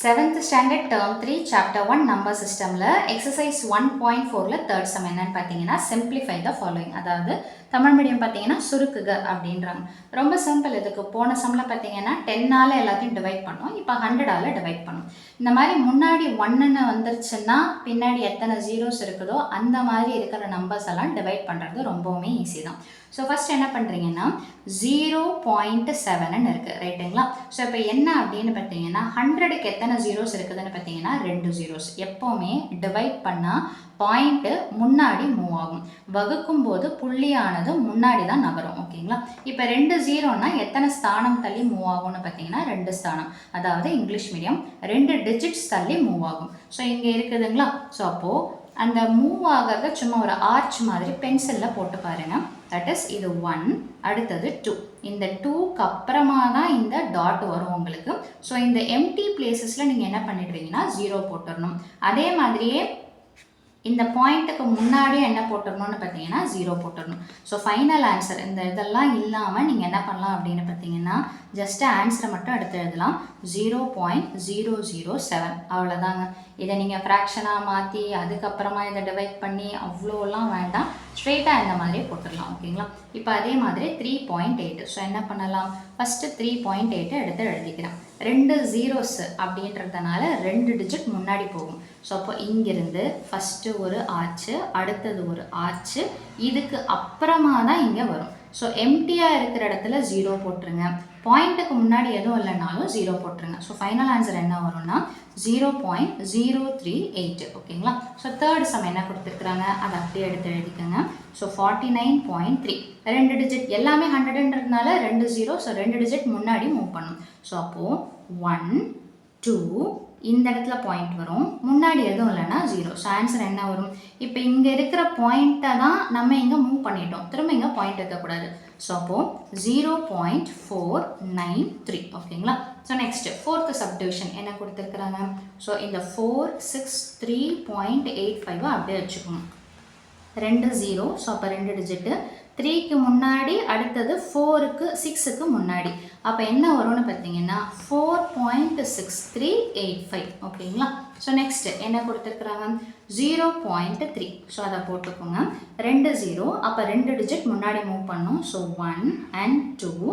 7th standard term 3 chapter 1 number systemல exercise 1.4ல third sum என்னன்னு பார்த்தீங்கன்னா simplify the following. அதாவது Tamil medium பார்த்தீங்கன்னா சுருக்குக அப்படின்றாங்க. ரொம்ப சிம்பிள். இதுக்கு போன சம்ல பார்த்தீங்கன்னா 10ஆல எல்லாத்தையும் டிவைட் பண்ணோம். இப்போ 100ஆல டிவைட் பண்ணோம். இந்த மாதிரி முன்னாடி 1ன்னு வந்துருச்சுன்னா பின்னாடி எத்தனை ஜீரோஸ் இருக்குதோ அந்த மாதிரி இருக்கிற நம்பர்ஸ் எல்லாம் டிவைட் பண்ணுறது ரொம்பவுமே ஈஸி தான். ஸோ ஃபஸ்ட் என்ன பண்ணுறீங்கன்னா 0.7ன்னு இருக்குது, ரைட்டுங்களா? ஸோ இப்போ என்ன அப்படின்னு பார்த்தீங்கன்னா 100க்கு எத்தனை ஜீரோஸ் இருக்குதுன்னு பார்த்தீங்கன்னா 2 ஜீரோஸ். எப்போவுமே டிவைட் பண்ணால் பாயிண்ட்டு முன்னாடி மூவ் ஆகும், வகுக்கும் போது புள்ளியானது முன்னாடி தான் நகரும், ஓகேங்களா? இப்போ 2 ஜீரோன்னா எத்தனை ஸ்தானம் தள்ளி மூவ் ஆகும்னு பார்த்தீங்கன்னா 2 ஸ்தானம், அதாவது இங்கிலீஷ் மீடியம் 2 டிஜிட்ஸ் தள்ளி மூவ் ஆகும். ஸோ இங்கே இருக்குதுங்களா? ஸோ அப்போது அந்த மூவ் ஆகிறத சும்மா ஒரு ஆர்ச் மாதிரி பென்சிலில் போட்டு பாருங்கள். தட் இஸ் இது 1, அடுத்தது 2. இந்த 2க்கு அப்புறமா தான் இந்த டாட் வரும் உங்களுக்கு. ஸோ இந்த எம்டி பிளேசஸில் நீங்கள் என்ன பண்ணிடுறீங்கன்னா 0 போட்டுடணும். அதே மாதிரியே இந்த பாயிண்ட்டுக்கு முன்னாடியே என்ன போட்டுடணும்னு பார்த்தீங்கன்னா 0 போட்டுடணும். ஸோ ஃபைனல் ஆன்சர் இந்த இதெல்லாம் இல்லாமல் நீங்கள் என்ன பண்ணலாம் அப்படின்னு பார்த்தீங்கன்னா ஜஸ்ட்டு ஆன்சரை மட்டும் எடுத்து எழுதலாம். 0.007 அவ்வளோதாங்க. இதை நீங்கள் ஃப்ராக்ஷனாக மாற்றி அதுக்கப்புறமா இதை டிவைட் பண்ணி அவ்வளோலாம் வேண்டாம், ஸ்ட்ரெயிட்டாக இந்த மாதிரியே போட்டுடலாம், ஓகேங்களா? இப்போ அதே மாதிரி 3.8. ஸோ என்ன பண்ணலாம், ஃபஸ்ட்டு 3.8 எடுத்து எழுதிக்கிறேன். 2 ஜீரோஸ் அப்படின்றதுனால 2 டிஜிட் முன்னாடி போகும். ஸோ அப்போ இங்கிருந்து ஃபஸ்ட்டு ஒரு ஆர்ச்சு, அடுத்தது ஒரு ஆர்ச்சு, இதுக்கு அப்புறமா தான் இங்கே வரும். ஸோ எம்டியாக இருக்கிற இடத்துல 0 போட்டுருங்க, பாயிண்ட்டுக்கு முன்னாடி எதுவும் இல்லைனாலும் 0 போட்டுருங்க. ஸோ ஃபைனல் ஆன்சர் என்ன வரும்னா 0.038, ஓகேங்களா? ஸோ தேர்ட் சம் என்ன கொடுத்துருக்குறாங்க அதை அப்படியே எடுத்து எழுதிக்கோங்க. ஸோ 49.3, 2 டிஜிட் எல்லாமே 100ன்றதுனால 2 ஜீரோ, ஸோ 2 டிஜிட் முன்னாடி மூவ் பண்ணும். ஸோ அப்போது 1, 2 இந்த இடத்துல பாயிண்ட் வரும், முன்னாடி எதுவும் இல்லைன்னா 0. ஸோ ஆன்சர் என்ன வரும்? இப்போ இங்கே இருக்கிற பாயிண்ட்டை தான் நம்ம இங்கே மூவ் பண்ணிட்டோம், திரும்ப இங்கே பாயிண்ட் வைக்கக்கூடாது. ஸோ அப்போது 0.493, ஓகேங்களா? ஸோ நெக்ஸ்ட்டு ஃபோர்த்து சப்டிவிஷன் என்ன கொடுத்துருக்குறாங்க? ஸோ இந்த 463.85 அப்படியே வச்சுக்கணும். 2 ஜீரோ, ஸோ அப்போ 2 டிஜிட்டு, 3க்கு முன்னாடி, அடுத்தது 4க்கு 6க்கு முன்னாடி. அப்போ என்ன வரும்னு பார்த்தீங்கன்னா 4.6385, ஓகேங்களா? ஸோ நெக்ஸ்ட்டு என்ன கொடுத்துருக்குறாங்க? 0.3. ஸோ அதை போட்டுக்கோங்க. 2 ஜீரோ, அப்போ 2 டிஜிட் முன்னாடி மூவ் பண்ணும். ஸோ 1 and 2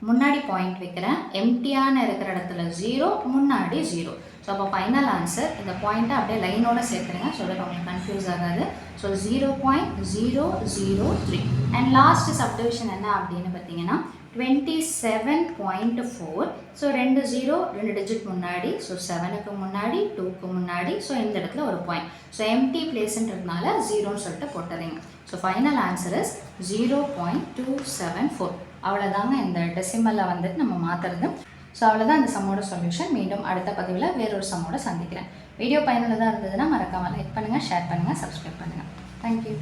முன்னாடி பாயிண்ட் வைக்கிறேன், எம்டியான இருக்கிற இடத்துல 0, முன்னாடி 0. ஸோ அப்போ ஃபைனல் ஆன்சர் இந்த பாயிண்ட்டை அப்படியே லைனோடு சேர்த்துருங்க, ஸோ தட் உங்களுக்கு கன்ஃபியூஸ் ஆகாது. ஸோ 0.003. அண்ட் லாஸ்ட் சப்டிவிஷன் என்ன அப்படின்னு பார்த்தீங்கன்னா 27.4. ஸோ 2 ஜீரோ, 2 டிஜிட் முன்னாடி, ஸோ 7க்கு முன்னாடி, 2க்கு முன்னாடி, ஸோ இந்த இடத்துல ஒரு பாயிண்ட். ஸோ எம்டி பிளேஸ்ன்றதுனால 0ன்னு சொல்லிட்டு போட்டுறீங்க. So final answer is 0.274. அவ்வளோதாங்க இந்த டெசிமலில் வந்துட்டு நம்ம மாற்றுறது. ஸோ அவ்வளோதான் இந்த சம்மோட சொல்யூஷன். மீண்டும் அடுத்த பதிவில் வேறொரு சம்மோட சந்திக்கிறேன். வீடியோ பயனுள்ளதாக இருந்ததுன்னா மறக்காமல் லைக் பண்ணுங்கள், ஷேர் பண்ணுங்கள், சப்ஸ்கிரைப் பண்ணுங்கள். தேங்க்யூ.